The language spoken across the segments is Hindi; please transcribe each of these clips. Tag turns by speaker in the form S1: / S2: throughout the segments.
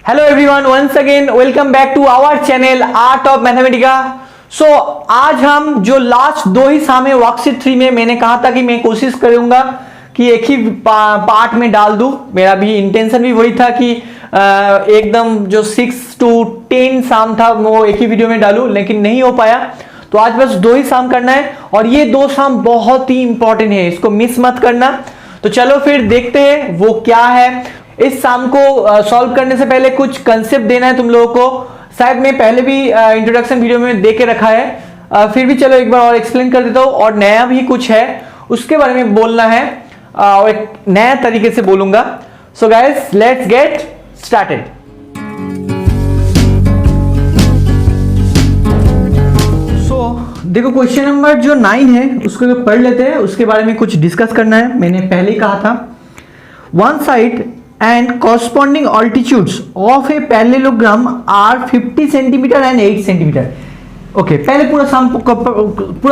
S1: Hello everyone, once again welcome back to our channel art of Mathematica. So आज हम जो लास्ट दो ही साम है वर्कशीट 3 में मैंने कहा था कि मैं कोशिश करूंगा कि एक ही पार्ट में डाल दूं। मेरा भी इंटेंशन भी वही था कि एकदम जो 6 to 10 साम था वो एक ही वीडियो में डालूं, लेकिन नहीं हो पाया। तो आज बस दो ही साम करना है और ये दो साम बहुत ही इंपॉर्टेंट है, इसको मिस मत करना। तो चलो फिर देखते हैं वो क्या है। इस साम को सॉल्व करने से पहले कुछ कंसेप्ट देना है तुम लोगों को। शायद मैं पहले भी इंट्रोडक्शन वीडियो में दे के रखा है, फिर भी चलो एक बार और एक्सप्लेन कर देता हूँ। और नया भी कुछ है उसके बारे में बोलना है और एक नया तरीके से बोलूंगा। So guys, let's get started. देखो क्वेश्चन नंबर जो 9 है उसको पढ़ लेते हैं, उसके बारे में कुछ डिस्कस करना है। मैंने पहले ही कहा था one side and corresponding altitudes of a parallelogram are 50 centimeter and 8 centimeter. Okay, पहले पूरा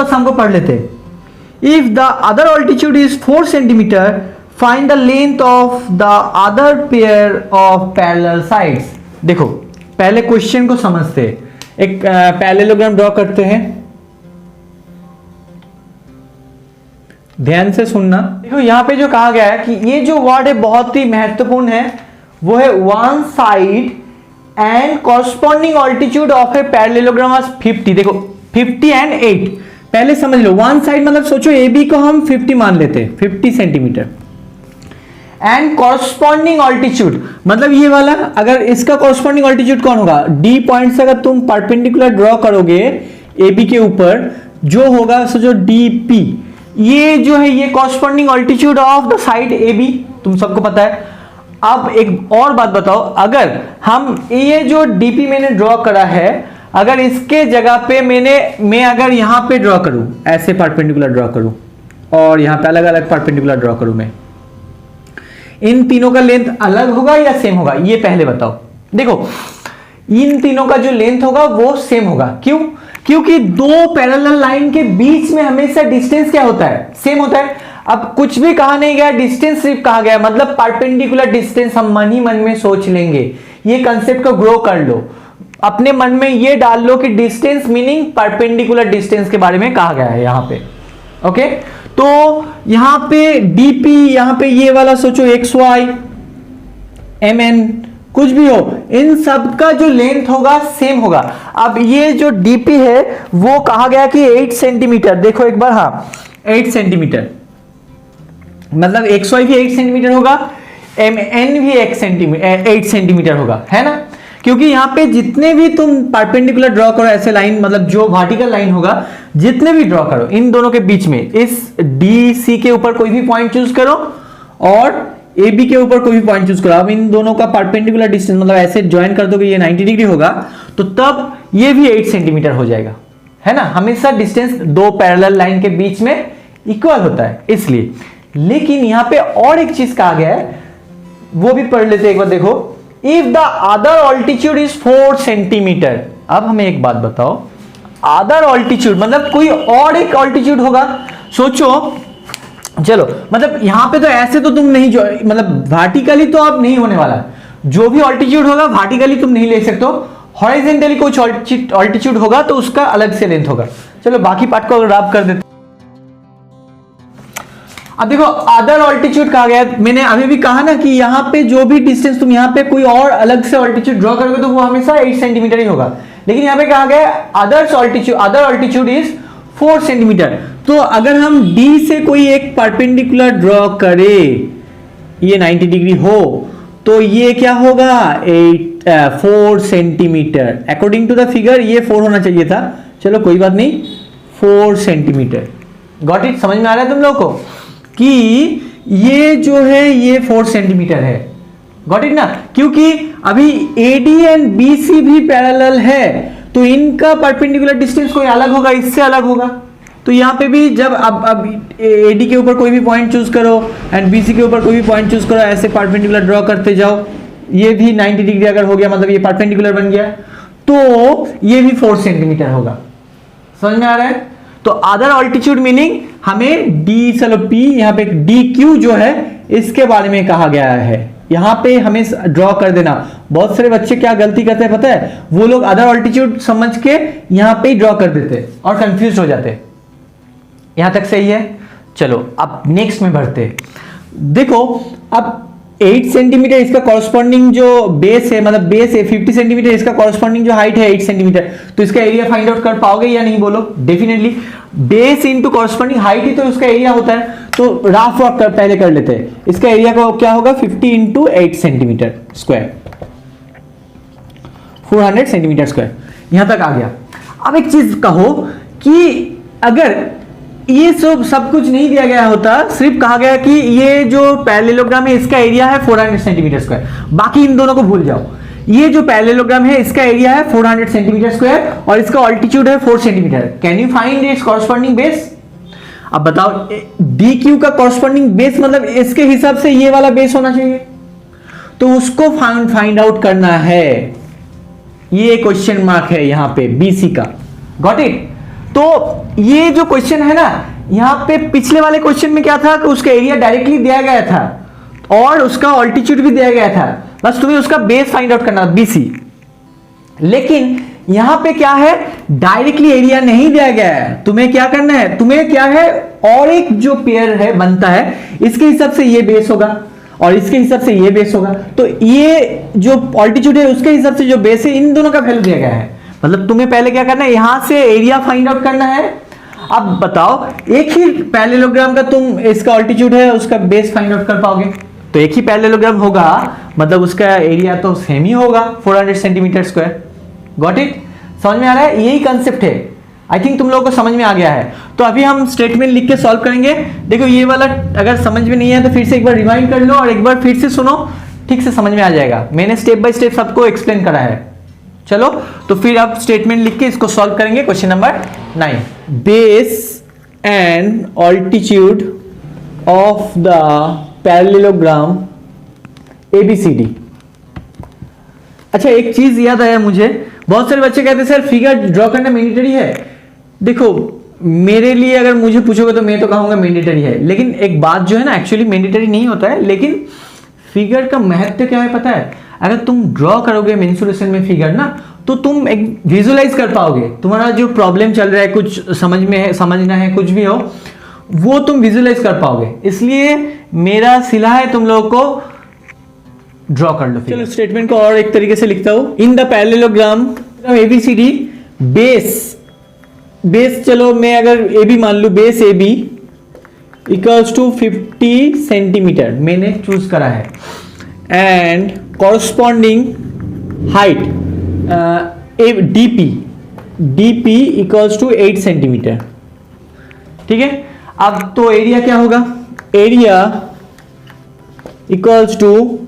S1: साम को पढ़ लेते हैं। If the other altitude is 4 centimeter, find the length of the other pair of parallel sides. देखो पहले क्वेश्चन को समझते हैं। एक पैरेललोग्राम ड्रॉ करते हैं, ध्यान से सुनना। देखो यहाँ पे जो कहा गया है कि ये जो वर्ड है बहुत ही महत्वपूर्ण है, वो है one side and corresponding altitude of a parallelogram is 50। देखो 50 एंड 8 पहले समझ लो। वन साइड मतलब सोचो ए बी को हम 50 मान लेते हैं, 50 सेंटीमीटर। एंड कॉरस्पॉन्डिंग ऑल्टीट्यूड मतलब ये वाला, अगर इसका कॉरस्पॉन्डिंग ऑल्टीट्यूड कौन होगा, डी पॉइंट से अगर तुम परपेंडिकुलर ड्रॉ करोगे ए बी के ऊपर, जो होगा सोचो डी पी, ये जो है ये corresponding altitude of the side A B, तुम सबको पता है। अब एक और बात बताओ, अगर हम ये जो डीपी मैंने ड्रॉ करा है, अगर इसके जगह पे मैं अगर यहां पे ड्रॉ करूं, ऐसे परपेंडिकुलर ड्रॉ करूं और यहां पे अलग अलग परपेंडिकुलर ड्रॉ करूं, मैं इन तीनों का लेंथ अलग होगा या सेम होगा, ये पहले बताओ। देखो इन तीनों का जो लेंथ होगा वो सेम होगा। क्यों? क्योंकि दो पैरेलल लाइन के बीच में हमेशा डिस्टेंस क्या होता है, सेम होता है। अब कुछ भी कहा नहीं गया, डिस्टेंस सिर्फ कहा गया, मतलब परपेंडिकुलर डिस्टेंस हम मन ही मन में सोच लेंगे। ये कंसेप्ट को ग्रो कर लो, अपने मन में ये डाल लो कि डिस्टेंस मीनिंग परपेंडिकुलर डिस्टेंस के बारे में कहा गया है यहां पे। ओके, तो यहां पे डीपी, यहां पे ये वाला सोचो एक्स वाई एम एन कुछ भी हो, इन सब का जो लेंथ होगा सेम होगा। अब ये जो डीपी है वो कहा गया कि 8 सेंटीमीटर, देखो एक बार, हाँ 8 सेंटीमीटर, मतलब एक्स वाई भी 8 सेंटीमीटर होगा, एम एन भी 8 सेंटीमीटर होगा, है ना। क्योंकि यहां पे जितने भी तुम परपेंडिकुलर ड्रॉ करो ऐसे लाइन, मतलब जो वर्टिकल लाइन होगा, जितने भी ड्रॉ करो इन दोनों के बीच में, इस डी सी के ऊपर कोई भी पॉइंट चूज करो और ए बी के ऊपर कोई भी पॉइंट चूज करो। अब इन दोनों का परपेंडिकुलर डिस्टेंस मतलब ऐसे ज्वाइन कर दो कि ये 90 डिग्री होगा, तो तब ये भी 8 सेंटीमीटर हो जाएगा, है ना। हमेशा डिस्टेंस दो पैरेलल लाइन के बीच में इक्वल होता है इसलिए। लेकिन यहां पे और एक चीज कहा गया है, वो भी पढ़ लेते एक बार। देखो, if the other altitude is 4 centimetre. अब हमें एक बात बताओ, अदर ऑल्टीट्यूड मतलब कोई और एक ऑल्टीट्यूड होगा। सोचो, चलो मतलब यहां पे तो ऐसे तो तुम नहीं, जो मतलब वर्टिकली तो अब नहीं होने वाला, जो भी ऑल्टीट्यूड होगा वर्टिकली तुम नहीं ले सकते हो, हॉरिजॉन्टली कुछ ऑल्टीट्यूड होगा तो उसका अलग से लेंथ होगा। चलो बाकी पार्ट को रैप कर देते। अब देखो अदर ऑल्टीट्यूड कहा गया, मैंने अभी भी कहा ना कि यहां पे जो भी डिस्टेंस तुम यहां पे कोई और अलग से ऑल्टीट्यूड ड्रॉ करोगे तो वो हमेशा 8 सेंटीमीटर ही होगा। लेकिन यहां पे कहा गया अदर ऑल्टीट्यूड इज 4 सेंटीमीटर। तो अगर हम D से कोई एक परपेंडिकुलर ड्रॉ करें, ये 90 डिग्री हो, तो ये क्या होगा, 4 centimetre. According to the figure ये 4 होना चाहिए था, चलो कोई बात नहीं, 4 सेंटीमीटर। Got it? समझ में आ रहा है तुम लोग को कि ये जो है ये 4 सेंटीमीटर है। गॉट इट ना? क्योंकि अभी AD एंड BC भी पैरेलल है, तो इनका परपेंडिकुलर डिस्टेंस कोई अलग होगा, इससे अलग होगा। तो यहां पे भी जब अब AD के ऊपर कोई भी पॉइंट चूज करो एंड BC के ऊपर कोई भी पॉइंट चूज करो, ऐसे परपेंडिकुलर ड्रॉ करते जाओ, ये भी 90 डिग्री अगर हो गया मतलब ये परपेंडिकुलर बन गया, तो ये भी 4 सेंटीमीटर होगा। समझ में आ रहा है? तो अदर ऑल्टीट्यूड मीनिंग हमें डी, चलो P, यहां पे DQ जो है इसके बारे में कहा गया है, यहाँ पे हमें ड्रॉ कर देना। बहुत सारे बच्चे क्या गलती करते हैं पता है, वो लोग अदर ऑल्टीट्यूड समझ के यहाँ पे ड्रॉ कर देते और कंफ्यूज हो जाते। यहां तक सही है। चलो अब नेक्स्ट में बढ़ते। देखो अब 8 सेंटीमीटर इसका कॉरस्पॉन्डिंग जो बेस है, मतलब बेस है 50 सेंटीमीटर, इसका कॉरस्पॉन्डिंग जो हाइट है 8 सेंटीमीटर, तो इसका एरिया फाइंड आउट कर पाओगे या नहीं बोलो? Definitely. Base into corresponding height ही तो उसका एरिया होता है। तो राफ वर्क पहले कर लेते हैं। इसका एरिया का क्या होगा? 50 into 8 centimetre square, 400 centimetre square. यहां तक आ गया। अब एक चीज कहो कि अगर ये सब कुछ नहीं दिया गया होता, सिर्फ कहा गया कि ये जो पैरेललोग्राम है इसका एरिया है 400 सेंटीमीटर स्क्वायर, बाकी इन दोनों को भूल जाओ। ये जो पैरेललोग्राम है इसका एरिया है 400 सेंटीमीटर स्क्वायर और इसका ऑल्टीट्यूड है 4 centimetre. Can you find its corresponding base? अब बताओ, डी क्यू का कॉरस्पॉन्डिंग बेस मतलब इसके हिसाब से ये वाला बेस होना चाहिए, तो उसको फाइंड आउट करना है। ये क्वेश्चन मार्क है यहां पे बीसी का। Got it? तो ये जो क्वेश्चन है ना, यहां पे पिछले वाले क्वेश्चन में क्या था कि उसका एरिया डायरेक्टली दिया गया था और उसका ऑल्टीट्यूड भी दिया गया था, बस तुम्हें उसका बेस फाइंड आउट करना बीसी। लेकिन यहां पे क्या है, डायरेक्टली एरिया नहीं दिया गया है। तुम्हें क्या करना है, तुम्हें क्या है, और एक जो पेयर है बनता है, इसके हिसाब से ये बेस होगा और इसके हिसाब से ये बेस होगा। तो ये जो ऑल्टीट्यूड है उसके हिसाब से जो बेस है, इन दोनों का वैल्यू दिया गया है। मतलब तुम्हें पहले क्या करना है, यहां से एरिया फाइंड आउट करना है। अब बताओ, एक ही पैरेललोग्राम का तुम इसका ऑल्टीट्यूड है उसका बेस फाइंड आउट कर पाओगे? तो एक ही पैरेललोग्राम होगा मतलब उसका एरिया तो सेम ही होगा 400 सेंटीमीटर स्क्वायर। Got it? समझ में आ रहा है? यही कंसेप्ट है। आई थिंक तुम लोगों को समझ में आ गया है। तो अभी हम स्टेटमेंट लिख के सॉल्व करेंगे। देखो ये वाला अगर समझ में नहीं है तो फिर से एक बार रिवाइंड कर लो और एक बार फिर से सुनो, ठीक से समझ में आ जाएगा। मैंने स्टेप बाय स्टेप सबको एक्सप्लेन करा है। चलो तो फिर अब स्टेटमेंट लिख के इसको सॉल्व करेंगे। Question number 9, base and altitude of the parallelogram ABCD। अच्छा एक चीज याद आया मुझे, बहुत सारे बच्चे कहते हैं सर फिगर ड्रॉ करना मैंडेटरी है। देखो मेरे लिए अगर मुझे पूछोगे तो मैं तो कहूंगा मैंडेटरी है, लेकिन एक बात जो है ना, एक्चुअली मैंडेटरी नहीं होता है, लेकिन फिगर का महत्व क्या है पता है? अगर तुम ड्रॉ करोगे मेंसुरेशन में फिगर ना, तो तुम एक विजुअलाइज कर पाओगे। तुम्हारा जो प्रॉब्लम चल रहा है, कुछ समझ में है, समझना है, कुछ भी हो, वो तुम विजुअलाइज कर पाओगे। इसलिए मेरा सलाह है तुम लोगों को ड्रॉ कर लो। चलो स्टेटमेंट को और एक तरीके से लिखता हूं। In the parallelogram ABCD, base चलो मैं अगर AB मान लू, base AB equals to 50 centimetre मैंने चूज करा है, and corresponding height DP equals to 8 centimetre. ठीक है, अब तो एरिया क्या होगा? एरिया इक्वल्स टू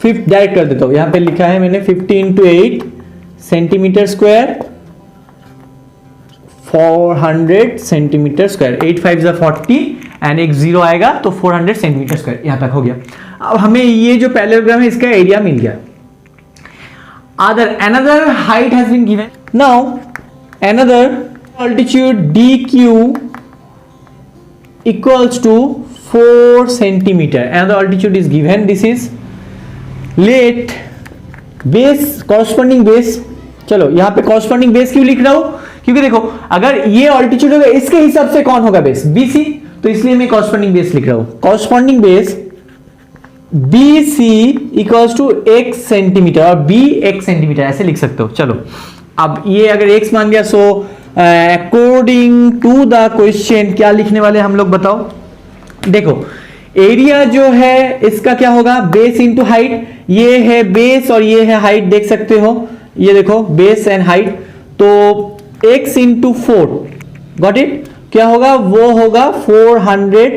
S1: डायरेक्ट कर देता हूं, यहां पे लिखा है मैंने 50 into 8 centimetre square, 400 centimetre square. 8 5 40 and एक 0 आएगा तो 400 सेंटीमीटर स्क्वायर। यहां तक हो गया। अब हमें ये जो पैरेललोग्राम है इसका एरिया मिल गया। Another height has been given. Now another altitude DQ equals to 4 centimeter. Another altitude is given. This is let base corresponding base। चलो यहाँ पे corresponding base क्यों लिख रहा हूं? क्योंकि देखो अगर ये ऑल्टीट्यूड होगा इसके हिसाब से कौन होगा बेस? BC। तो इसलिए मैं corresponding base लिख रहा हूं। corresponding base BC equals to x centimetre और B x सेंटीमीटर, ऐसे लिख सकते हो। चलो अब ये अगर x मान गया, so according to the question क्या लिखने वाले हम लोग बताओ। देखो एरिया जो है इसका क्या होगा? Base into height. ये है बेस और ये है हाइट, देख सकते हो। ये देखो बेस एंड हाइट, तो x इंटू 4। Got it? क्या होगा? वो होगा 400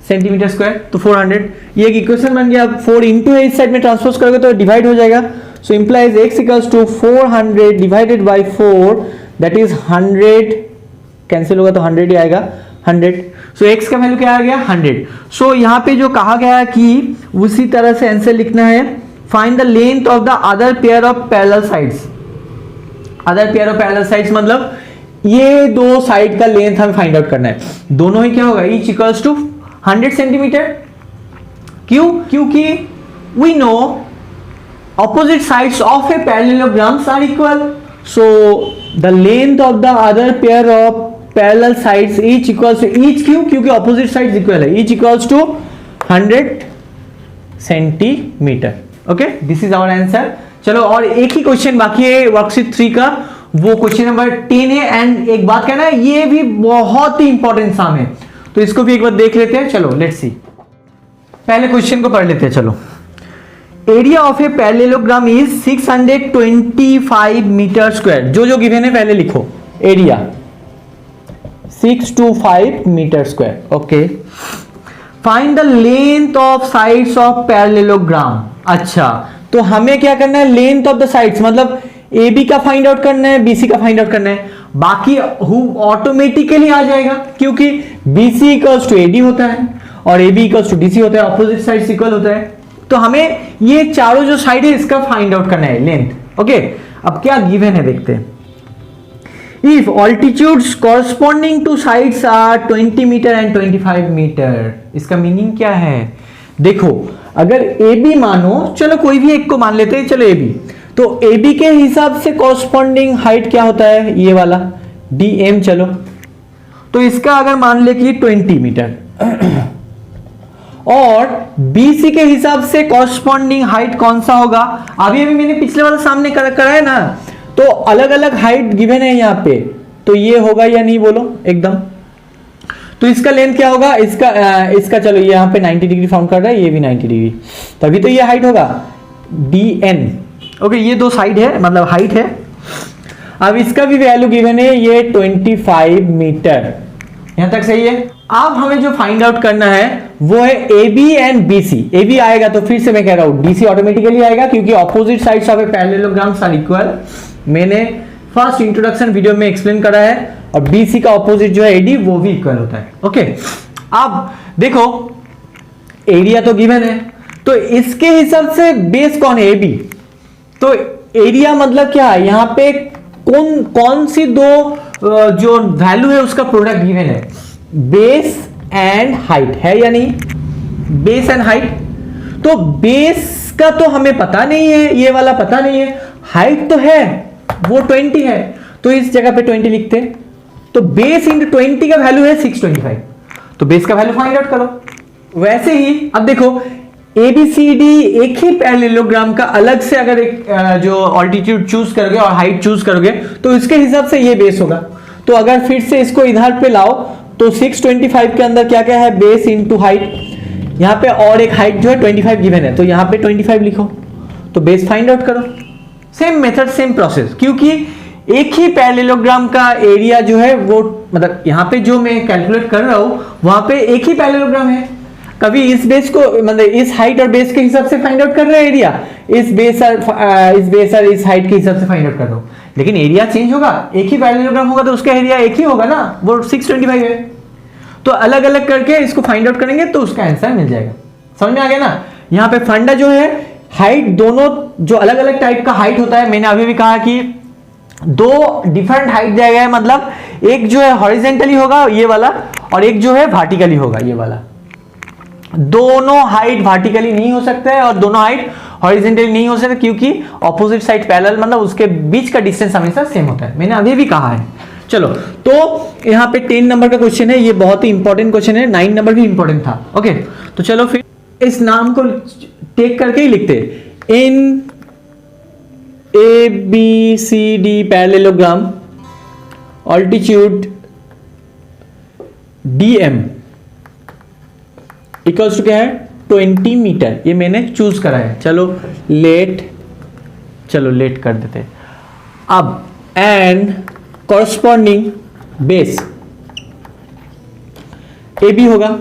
S1: सेंटीमीटर स्क्वायर। तो 400 ये एक इक्वेशन बन गया। 4 इंटू है, इस साइड में ट्रांसपोज करोगे तो डिवाइड हो जाएगा। So implies x equals to 400 divided by 4, that is 100। Cancel होगा तो 100 ही आएगा, 100। सो x का वैल्यू क्या आ गया? 100। सो यहाँ पे जो कहा गया है कि उसी तरह से आंसर लिखना है। Find the length of the other pair of parallel sides. Other pair of parallel sides मतलब ये दो साइड का लेंथ हमें फाइंड आउट करना है। दोनों ही क्या होगा? Each equals to 100 centimeter. क्यों? क्योंकि we know opposite sides of a parallelograms are equal, so the length of the other pair of parallel sides each equals to each क्योंकि opposite sides equal है, each equals to 100 centimeter. Okay, this is our answer. चलो और एक ही क्वेश्चन बाकी है वर्कशीट 3 का, वो क्वेश्चन नंबर 10 है. एंड एक बात कहना है, ये भी बहुत ही इंपॉर्टेंट सम है, तो इसको भी एक बार देख लेते हैं. चलो लेट्स सी, पहले क्वेश्चन को पढ़ लेते हैं. चलो, area of a parallelogram is 625 meter square. जो जो गिवन है पहले लिखो. Area 625 meter square. Okay, find the length of sides of parallelogram. अच्छा, तो हमें क्या करना है, लेंथ ऑफ द साइड्स मतलब ए बी का फाइंड आउट करना है, बीसी का फाइंड आउट करना है. बाकी ऑटोमेटिकली आ जाएगा क्योंकि बीसी इक्वल्स टू एडी होता है और A B equals to DC होता है, ऑपोजिट साइड्स इक्वल होता है. तो हमें ये चारों जो साइड है इसका फाइंड आउट करना है लेंथ. ओके, अब क्या गिवन है देखते हैं. If altitudes corresponding to sides are 20 meter and 25 meter, इसका मीनिंग क्या है. देखो, अगर ए बी मानो, चलो कोई भी एक को मान लेते हैं, चलो ए बी, तो ए बी के हिसाब से कॉरस्पॉन्डिंग हाइट क्या होता है, ये वाला डी एम. चलो, तो इसका अगर मान ले कि 20 मीटर और बीसी के हिसाब से कॉरस्पॉन्डिंग हाइट कौन सा होगा. अभी अभी मैंने पिछले वाला सामने कराया ना, तो अलग अलग हाइट गिवन है यहाँ पे, तो ये होगा या नहीं बोलो एकदम. तो इसका लेंथ क्या होगा, इसका चलो ये यहाँ पे 90 डिग्री फॉर्म कर रहा है, ये भी 90 डिग्री, तभी तो ये हाइट होगा डी एन. ओके, ये दो साइड है मतलब हाइट है. अब इसका भी वैल्यू गिवन है, ये 25 मीटर. यहां तक सही है. अब हमें जो फाइंड आउट करना है वो है A B and B C. A B आएगा तो फिर से मैं कह रहा हूं डीसी ऑटोमेटिकली आएगा क्योंकि opposite sides of a parallelograms are equal. मैंने फर्स्ट इंट्रोडक्शन वीडियो में एक्सप्लेन करा है. और बीसी का ऑपोजिट जो है एडी, वो भी इक्वल होता है. ओके, अब देखो एरिया तो गिवन है, तो इसके हिसाब से बेस कौन है, ए बी. तो एरिया मतलब क्या है, यहां पे कौन सी दो जो वैल्यू है उसका प्रोडक्ट गिवन है, बेस एंड हाइट है या नहीं. बेस एंड हाइट, तो बेस का तो हमें पता नहीं है, ये वाला पता नहीं है. हाइट तो है, वो 20 है, तो इस जगह पे 20 लिखते हैं. तो बेस इंटू 20 का वैल्यू है 625, तो बेस का वैल्यू फाइंड आउट करो. वैसे ही अब देखो, ए बी सी डी एक ही पैरेललोग्राम का अलग से अगर एक जो ऑल्टीट्यूड चूज करोगे और हाइट चूज करोगे तो इसके हिसाब से ये बेस होगा. तो अगर फिर से इसको इधर पे लाओ तो 625 के अंदर क्या क्या है, बेस इंटू हाइट. यहाँ पे और एक हाइट जो है 25 गिवन है, तो यहाँ पे 25 लिखो, तो बेस फाइंड आउट करो. सेम मेथड सेम प्रोसेस, क्योंकि एक ही पैरेललोग्राम का एरिया जो है वो मतलब यहाँ पे जो मैं कैलकुलेट कर रहा हूं वहां पे एक ही पैरेललोग्राम है. कभी इस बेस को मतलब इस हाइट और बेस के हिसाब से फाइंड आउट कर रहे हैं एरिया, इस बेस और इस हाइट के हिसाब से फाइंड आउट कर रहा हूं, लेकिन एरिया चेंज होगा. एक ही पैरेललोग्राम होगा तो उसका एरिया एक ही होगा ना, वो 625 है. तो अलग अलग करके इसको फाइंड आउट करेंगे तो उसका आंसर मिल जाएगा. समझ में आ गया ना. यहाँ पे फंडा जो है हाइट, दोनों जो अलग अलग टाइप का हाइट होता है, मैंने अभी भी कहा कि दो डिफरेंट हाइट दिया गया है, मतलब एक जो है हॉरिजेंटली होगा ये वाला और एक जो है वर्टिकली होगा ये वाला. दोनों हाइट वर्टिकली नहीं हो सकता है और दोनों हाइट हॉरिजेंटली नहीं हो सकता क्योंकि ऑपोजिट साइड पैरेलल मतलब उसके बीच का डिस्टेंस हमेशा सेम होता है. मैंने अभी भी कहा है. चलो, तो यहाँ पे 10 नंबर का क्वेश्चन है, ये बहुत ही इंपॉर्टेंट क्वेश्चन है. 9 नंबर भी इंपॉर्टेंट था. ओके, तो चलो फिर इस नाम को टेक करके ही लिखते हैं. In A B C D parallelogram altitude D M equals to क्या है 20 मीटर. ये मैंने चूज करा है. चलो लेट कर देते हैं. अब and corresponding base A B होगा.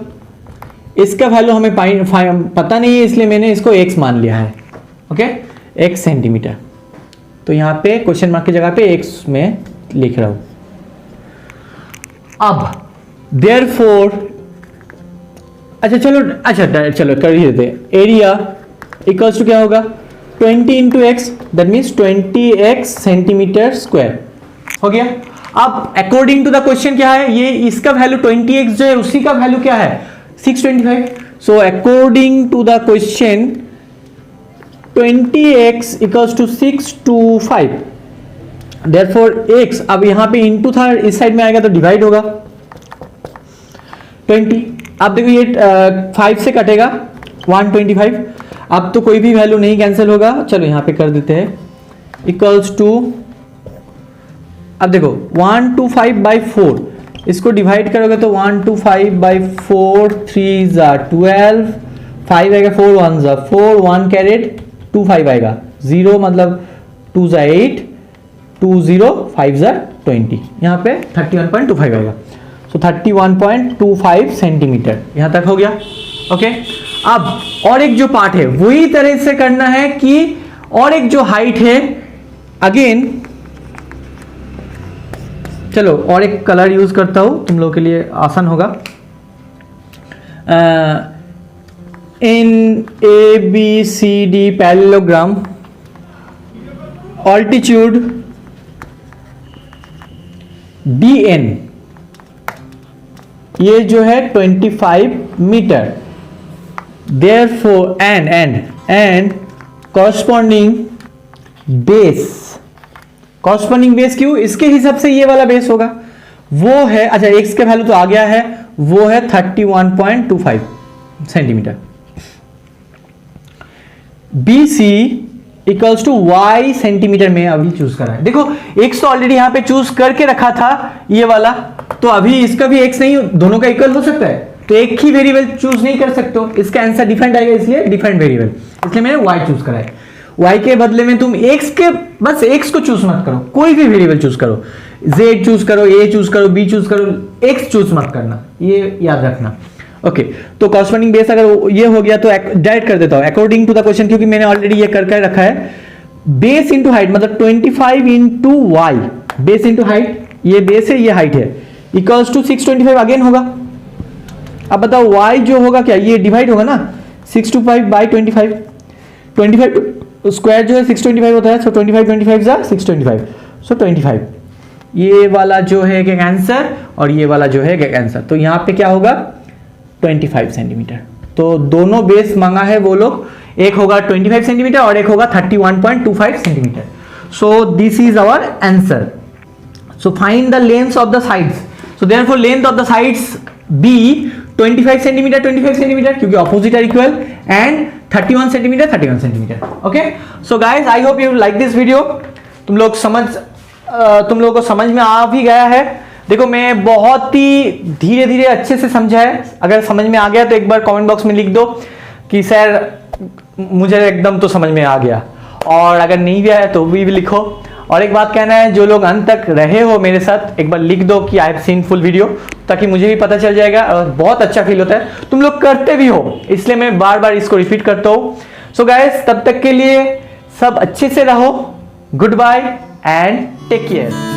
S1: इसका वैल्यू हमें पता नहीं है इसलिए मैंने इसको x मान लिया है. Okay, x centimetre. तो यहां पे क्वेश्चन मार्क की जगह पे x में लिख रहा हूं. अब देयरफॉर चलो कर ही देते. एरिया इक्वल्स टू क्या होगा 20 into x, that means 20x centimetre square हो गया. अब अकॉर्डिंग टू द क्वेश्चन क्या है, ये इसका वैल्यू 20x जो है उसी का वैल्यू क्या है 625. So according to the question 20x equals to 6 to 5, therefore x, अब यहाँ पे इंटू था, इस साइड में आएगा तो डिवाइड होगा 20। अब देखो ये 5 से कटेगा 125, अब तो कोई भी वैल्यू नहीं कैंसिल होगा, चलो यहाँ पे कर देते हैं इक्वल्स टू, अब देखो 125/4, इसको डिवाइड करोगे तो 125/4, 3 ज़ा 12, 5 आएगा, 4 1 ज़ा 4, 1 कैरेट 2 5 आएगा, 0 मतलब 2 ज़ा 8, 2 0 5 ज़ा 20, यहाँ पे 31.25 आएगा। सो 31.25 सेंटीमीटर, यहाँ तक हो गया। ओके, अब और एक जो पार्ट है वही तरह से करना है कि और एक जो हाइट है, अगेन चलो और एक कलर यूज करता हूं, तुम लोगों के लिए आसान होगा। In ABCD parallelogram, altitude DN ये जो है 25 मीटर, therefore and corresponding base, corresponding base क्यों, इसके हिसाब से ये वाला बेस होगा, वो है, अच्छा x का वैल्यू तो आ गया है, वो है 31.25 centimeter. BC equals to y centimeter में अभी चूज करा है। देखो x तो ऑलरेडी यहां पे चूज करके रखा था ये वाला, तो अभी इसका भी x नहीं, दोनों का इक्वल हो सकता है, तो एक ही वेरिएबल चूज नहीं कर सकते हो, इसका आंसर डिफरेंट आएगा, इसलिए डिफरेंट वेरिएबल, इसलिए मैंने y चूज करा है। y के बदले में तुम x के, बस x को चूज मत करो, कोई भी वेरिएबल चूज करो, z चूज करो, a चूज करो, b चूज करो, x चूज मत करना, ये याद रखना। ओके, तो कॉरस्पॉन्डिंग बेस अगर ये हो गया तो डायरेक्ट कर देता हूं अकॉर्डिंग टू द क्वेश्चन, क्योंकि मैंने ऑलरेडी ये करके रखा है। बेस इंटू हाइट मतलब 25 into Y, base into height, ये बेस है ये हाइट है, इक्वल्स टू 625 अगेन होगा। अब बताओ y जो होगा क्या, ये डिवाइड होगा ना 625/25, 25 स्क्वायर जो है 625 होता है, सो 25 जा 625, सो 25, ये वाला जो है एक आंसर और ये वाला जो है एक आंसर, तो यहाँ पे क्या होगा 25 सेंटीमीटर। तो दोनों बेस मांगा है वो लोग, एक होगा 25 सेंटीमीटर और एक होगा 31.25 centimetre. So this is our answer. So find the length of the sides, so therefore length of the sides be 25 centimetre 25 centimetre, क्योंकि opposite are equal, and 31 centimetre 31 centimetre. Okay, so guys I hope you like this video. तुम लोगों को समझ में आ भी गया है। देखो मैं बहुत ही धीरे धीरे अच्छे से समझा है, अगर समझ में आ गया तो एक बार कमेंट बॉक्स में लिख दो कि सर मुझे एकदम तो समझ में आ गया, और अगर नहीं भी आया तो भी लिखो। और एक बात कहना है, जो लोग अंत तक रहे हो मेरे साथ, एक बार लिख दो कि I have seen full video, ताकि मुझे भी पता चल जाएगा और बहुत अच्छा फील होता है। तुम लोग करते भी हो, इसलिए मैं बार बार इसको रिपीट करता हूँ। सो गाइस, तब तक के लिए सब अच्छे से रहो, goodbye and take care.